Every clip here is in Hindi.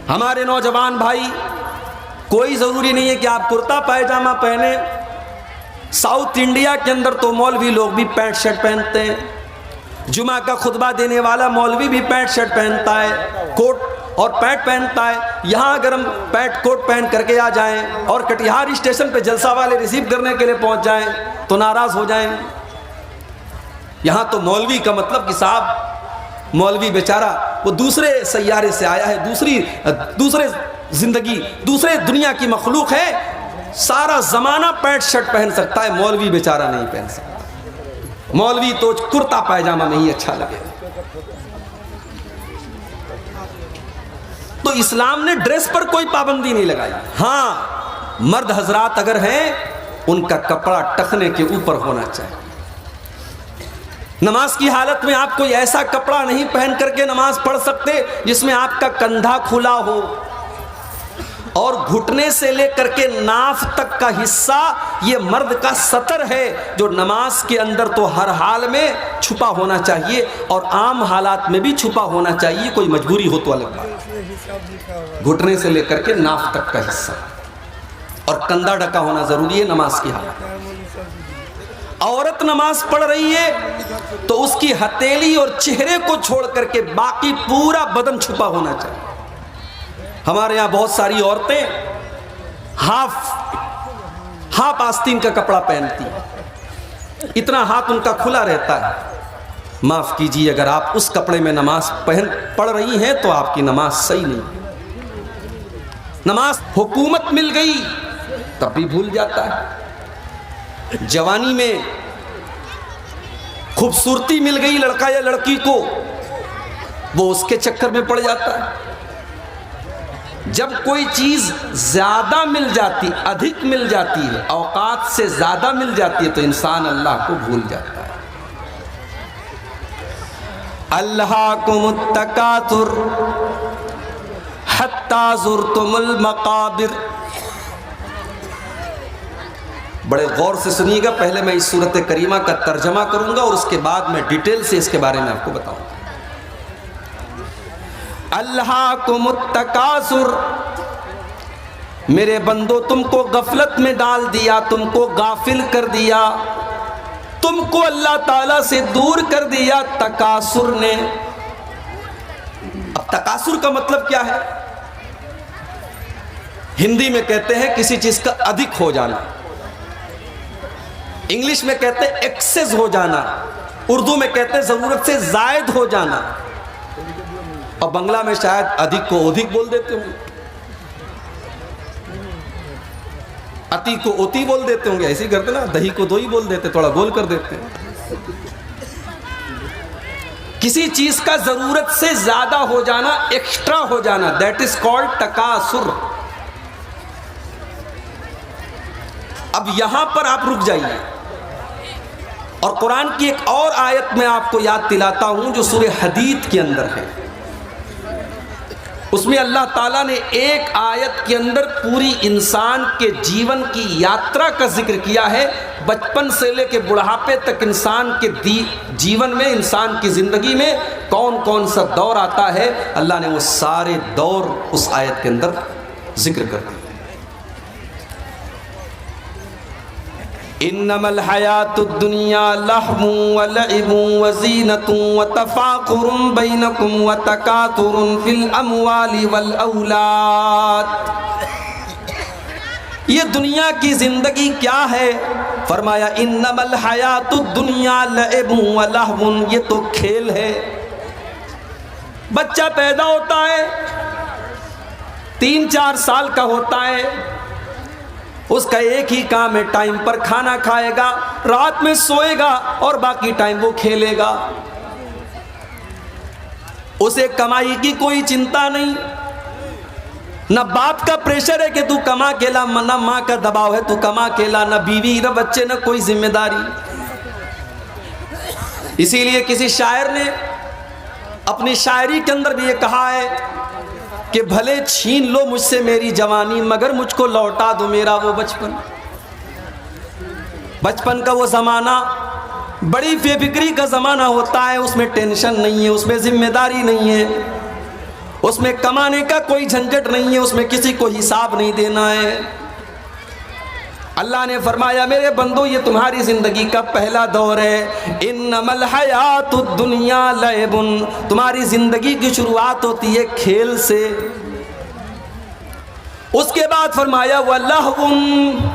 हमारे नौजवान भाई, कोई ज़रूरी नहीं है कि आप कुर्ता पैजामा पहने। साउथ इंडिया के अंदर तो मौलवी लोग भी पैंट शर्ट पहनते हैं। जुमा का खुतबा देने वाला मौलवी भी पैंट शर्ट पहनता है, कोट और पैंट पहनता है। यहाँ अगर हम पैंट कोट पहन करके आ जाएं और कटिहार स्टेशन पे जलसा वाले रिसीव करने के लिए पहुँच जाएं तो नाराज़ हो जाएंगे। यहाँ तो मौलवी का मतलब कि साहब मौलवी बेचारा वो दूसरे सैयारे से आया है, दूसरे ज़िंदगी, दूसरे दुनिया की मखलूक है। सारा ज़माना पैंट शर्ट पहन सकता है, मौलवी बेचारा नहीं पहन सकता। मौलवी तो कुर्ता पैजामा में ही अच्छा लगे। तो इस्लाम ने ड्रेस पर कोई पाबंदी नहीं लगाई। हाँ, मर्द हजरात अगर हैं उनका कपड़ा टखने के ऊपर होना चाहिए। नमाज की हालत में आप कोई ऐसा कपड़ा नहीं पहन करके नमाज पढ़ सकते जिसमें आपका कंधा खुला हो और घुटने से लेकर के नाफ तक का हिस्सा ये मर्द का सतर है, जो नमाज के अंदर तो हर हाल में छुपा होना चाहिए और आम हालात में भी छुपा होना चाहिए। कोई मजबूरी हो तो अलग बात। घुटने से लेकर के नाफ तक का हिस्सा और कंधा ढका होना जरूरी है नमाज की हालत। औरत नमाज पढ़ रही है तो उसकी हथेली और चेहरे को छोड़ करके बाकी पूरा बदन छुपा होना चाहिए। हमारे यहाँ बहुत सारी औरतें हाफ आस्तीन का कपड़ा पहनती हैं, इतना हाथ उनका खुला रहता है। माफ कीजिए, अगर आप उस कपड़े में नमाज पढ़ रही हैं तो आपकी नमाज सही नहीं। नमाज हुकूमत मिल गई तब भी भूल जाता है। जवानी में खूबसूरती मिल गई लड़का या लड़की को, वो उसके चक्कर में पड़ जाता है। जब कोई चीज ज्यादा मिल जाती, अधिक मिल जाती है, औकात से ज्यादा मिल जाती है तो इंसान अल्लाह को भूल जाता है। अल्लाहुमुत तकासुर हत्ता ज़ुरतुमुल मकाबिर। बड़े गौर से सुनिएगा, पहले मैं इस सूरत करीमा का तर्जमा करूंगा और उसके बाद मैं डिटेल से इसके बारे में आपको बताऊंगा। अल्लाहुमुत तकासुर, मेरे बंदो तुमको गफलत में डाल दिया, तुमको गाफिल कर दिया, तुमको अल्लाह ताला से दूर कर दिया तकासुर ने। अब तकासुर का मतलब क्या है? हिंदी में कहते हैं किसी चीज का अधिक हो जाना, इंग्लिश में कहते हैं एक्सेस हो जाना, उर्दू में कहते हैं जरूरत से जायद हो जाना, और बंगला में शायद अधिक को अधिक बोल देते होंगे, अति को ओती बोल देते होंगे। ऐसे ही करते ना, दही को दोही बोल देते, थोड़ा गोल कर देते हैं। किसी चीज का जरूरत से ज्यादा हो जाना, एक्स्ट्रा हो जाना, दैट इज कॉल्ड तकासुर। अब यहां पर आप रुक जाइए और कुरान की एक और आयत में आपको याद दिलाता हूं जो सूरह हदीद के अंदर है। उसमें अल्लाह ताला ने एक आयत के अंदर पूरी इंसान के जीवन की यात्रा का जिक्र किया है। बचपन से लेकर बुढ़ापे तक इंसान के जीवन में, इंसान की ज़िंदगी में कौन कौन सा दौर आता है, अल्लाह ने वो सारे दौर उस आयत के अंदर जिक्र कर दिए। इन्नमल हयातुद दुनिया लहवुन व लइबुन व ज़ीनतुन व तफ़ाखुरुन बैनकुम व तकातुरुन फिल अमवालि वल औलाद। ये दुनिया की जिंदगी क्या है? फरमाया इन्नमल हयातुद दुनिया लइबुन व लहवुन, ये तो खेल है। बच्चा पैदा होता है, 3-4 साल का होता है, उसका एक ही काम है, टाइम पर खाना खाएगा, रात में सोएगा और बाकी टाइम वो खेलेगा। उसे कमाई की कोई चिंता नहीं, न बाप का प्रेशर है कि तू कमा के ला, न माँ का दबाव है तू कमा के ला, न बीवी न बच्चे न कोई जिम्मेदारी। इसीलिए किसी शायर ने अपनी शायरी के अंदर भी ये कहा है कि भले छीन लो मुझसे मेरी जवानी, मगर मुझको लौटा दो मेरा वो बचपन। बचपन का वो ज़माना बड़ी बेफिक्री का ज़माना होता है, उसमें टेंशन नहीं है, उसमें जिम्मेदारी नहीं है, उसमें कमाने का कोई झंझट नहीं है, उसमें किसी को हिसाब नहीं देना है। अल्लाह ने फरमाया मेरे बंदो ये तुम्हारी जिंदगी का पहला दौर है। इन्नमल हयातुद दुनिया लअबुन, तुम्हारी जिंदगी की शुरुआत होती है खेल से। उसके बाद फरमाया वलहवुन,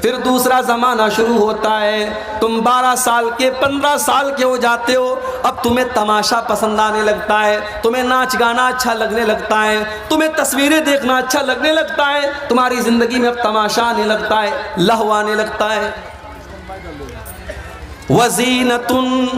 फिर दूसरा ज़माना शुरू होता है। तुम 12 साल के 15 साल के हो जाते हो, अब तुम्हें तमाशा पसंद आने लगता है, तुम्हें नाच गाना अच्छा लगने लगता है, तुम्हें तस्वीरें देखना अच्छा लगने लगता है, तुम्हारी ज़िंदगी में अब तमाशा आने लगता है, लहव आने लगता है। वज़ीनतुन,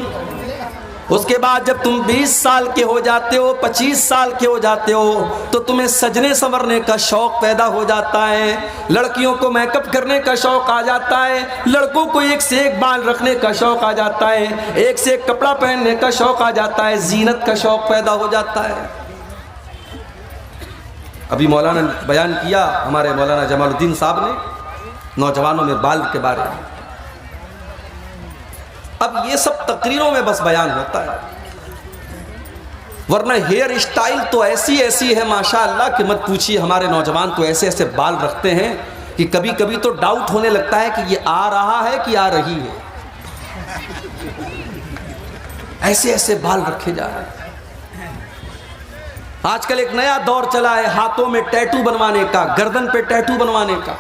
उसके बाद जब तुम 20 साल के हो जाते हो, 25 साल के हो जाते हो, तो तुम्हें सजने संवरने का शौक़ पैदा हो जाता है। लड़कियों को मेकअप करने का शौक़ आ जाता है, लड़कों को एक से एक बाल रखने का शौक़ आ जाता है, एक से एक कपड़ा पहनने का शौक़ आ जाता है, जीनत का शौक़ पैदा हो जाता है। अभी मौलाना ने बयान किया, हमारे मौलाना जमालुद्दीन साहब ने नौजवानों में बाल के बारे में। अब ये सब तकरीरों में बस बयान होता है, वरना हेयर स्टाइल तो ऐसी ऐसी है माशाअल्लाह कि मत पूछिए। हमारे नौजवान तो ऐसे ऐसे बाल रखते हैं कि कभी कभी तो डाउट होने लगता है कि ये आ रहा है कि आ रही है। ऐसे ऐसे बाल रखे जा रहे हैं। आजकल एक नया दौर चला है हाथों में टैटू बनवाने का, गर्दन पे टैटू बनवाने का।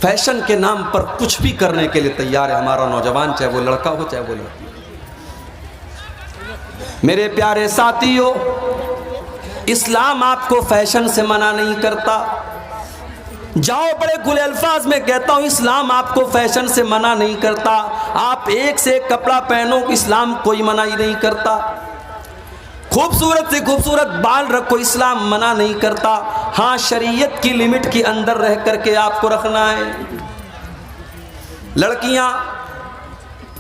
फैशन के नाम पर कुछ भी करने के लिए तैयार है हमारा नौजवान, चाहे वो लड़का हो चाहे वो लड़की। मेरे प्यारे साथियों, इस्लाम आपको फैशन से मना नहीं करता। जाओ बड़े खुले अल्फाज में कहता हूं, इस्लाम आपको फैशन से मना नहीं करता। आप एक से एक कपड़ा पहनो, इस्लाम कोई मना ही नहीं करता। खूबसूरत से खूबसूरत बाल रखो, इस्लाम मना नहीं करता। हाँ, शरीयत की लिमिट के अंदर रह करके आपको रखना है। लड़कियां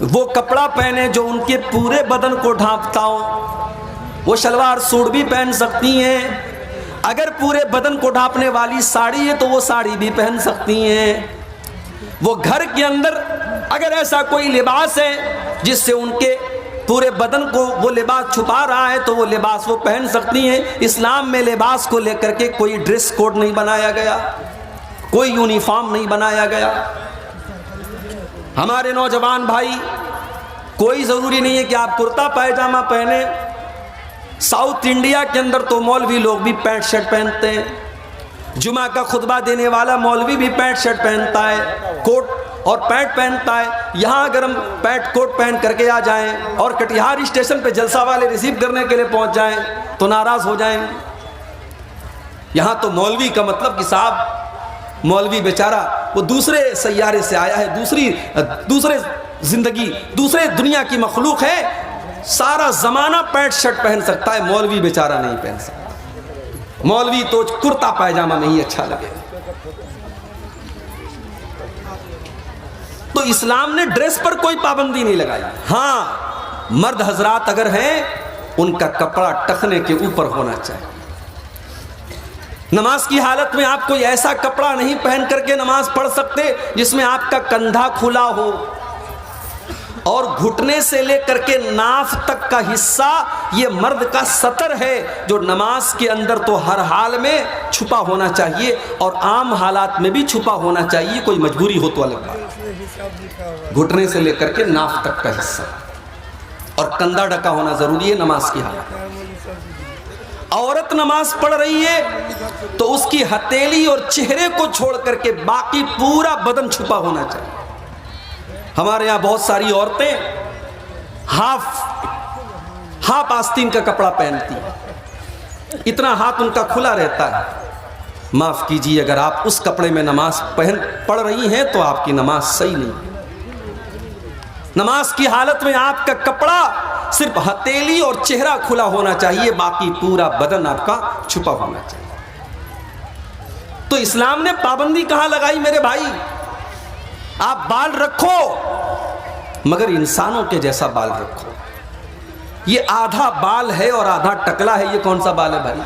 वो कपड़ा पहने जो उनके पूरे बदन को ढांपता हो। वो शलवार सूट भी पहन सकती हैं। अगर पूरे बदन को ढांपने वाली साड़ी है तो वो साड़ी भी पहन सकती हैं। वो घर के अंदर अगर ऐसा कोई लिबास है जिससे उनके पूरे बदन को वो लिबास छुपा रहा है तो वो लिबास वो पहन सकती हैं। इस्लाम में लिबास को लेकर के कोई ड्रेस कोड नहीं बनाया गया, कोई यूनिफॉर्म नहीं बनाया गया। हमारे नौजवान भाई, कोई ज़रूरी नहीं है कि आप कुर्ता पायजामा पहने। साउथ इंडिया के अंदर तो मौलवी लोग भी पैंट शर्ट पहनते हैं। जुमा का खुतबा देने वाला मौलवी भी पैंट शर्ट पहनता है, कोट और पैंट पहनता है। यहाँ अगर हम पैंट कोट पहन करके आ जाएं और कटिहार स्टेशन पे जलसा वाले रिसीव करने के लिए पहुँच जाएं तो नाराज़ हो जाएंगे। यहाँ तो मौलवी का मतलब कि साहब मौलवी बेचारा वो दूसरे सैयारे से आया है, दूसरे ज़िंदगी, दूसरे दुनिया की मखलूक है। सारा ज़माना पैंट शर्ट पहन सकता है, मौलवी बेचारा नहीं पहन सकता। मौलवी तो कुर्ता पायजामा में ही अच्छा लगे। तो इस्लाम ने ड्रेस पर कोई पाबंदी नहीं लगाई। हाँ, मर्द हजरात अगर हैं उनका कपड़ा टखने के ऊपर होना चाहिए। नमाज की हालत में आप कोई ऐसा कपड़ा नहीं पहन करके नमाज पढ़ सकते जिसमें आपका कंधा खुला हो और घुटने से लेकर के नाफ तक का हिस्सा ये मर्द का सतर है, जो नमाज के अंदर तो हर हाल में छुपा होना चाहिए और आम हालात में भी छुपा होना चाहिए। कोई मजबूरी हो तो अलग बात। घुटने से लेकर के नाफ तक का हिस्सा और कंधा ढका होना जरूरी है नमाज की हालत में। औरत नमाज पढ़ रही है तो उसकी हथेली और चेहरे को छोड़ करके बाकी पूरा बदन छुपा होना चाहिए। हमारे यहाँ बहुत सारी औरतें हाफ आस्तीन का कपड़ा पहनती हैं, इतना हाथ उनका खुला रहता है। माफ़ कीजिए, अगर आप उस कपड़े में नमाज पढ़ रही हैं तो आपकी नमाज सही नहीं। नमाज की हालत में आपका कपड़ा सिर्फ हथेली और चेहरा खुला होना चाहिए, बाकी पूरा बदन आपका छुपा होना चाहिए। तो इस्लाम ने पाबंदी कहाँ लगाई मेरे भाई? आप बाल रखो मगर इंसानों के जैसा बाल रखो। ये आधा बाल है और आधा टकला है, ये कौन सा बाल है भाई?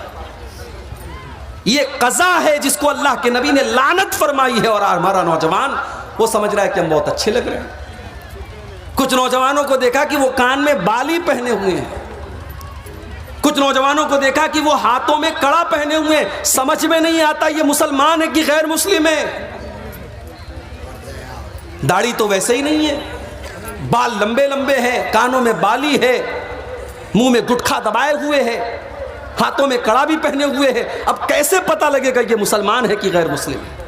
ये कज़ा है जिसको अल्लाह के नबी ने लानत फरमाई है। और हमारा नौजवान वो समझ रहा है कि हम बहुत अच्छे लग रहे हैं। कुछ नौजवानों को देखा कि वो कान में बाली पहने हुए हैं, कुछ नौजवानों को देखा कि वो हाथों में कड़ा पहने हुए, समझ में नहीं आता ये मुसलमान है कि गैर मुस्लिम है। दाढ़ी तो वैसे ही नहीं है, बाल लंबे लंबे हैं, कानों में बाली है, मुंह में गुटखा दबाए हुए है, हाथों में कड़ा भी पहने हुए है। अब कैसे पता लगेगा ये मुसलमान है कि गैर मुस्लिम है?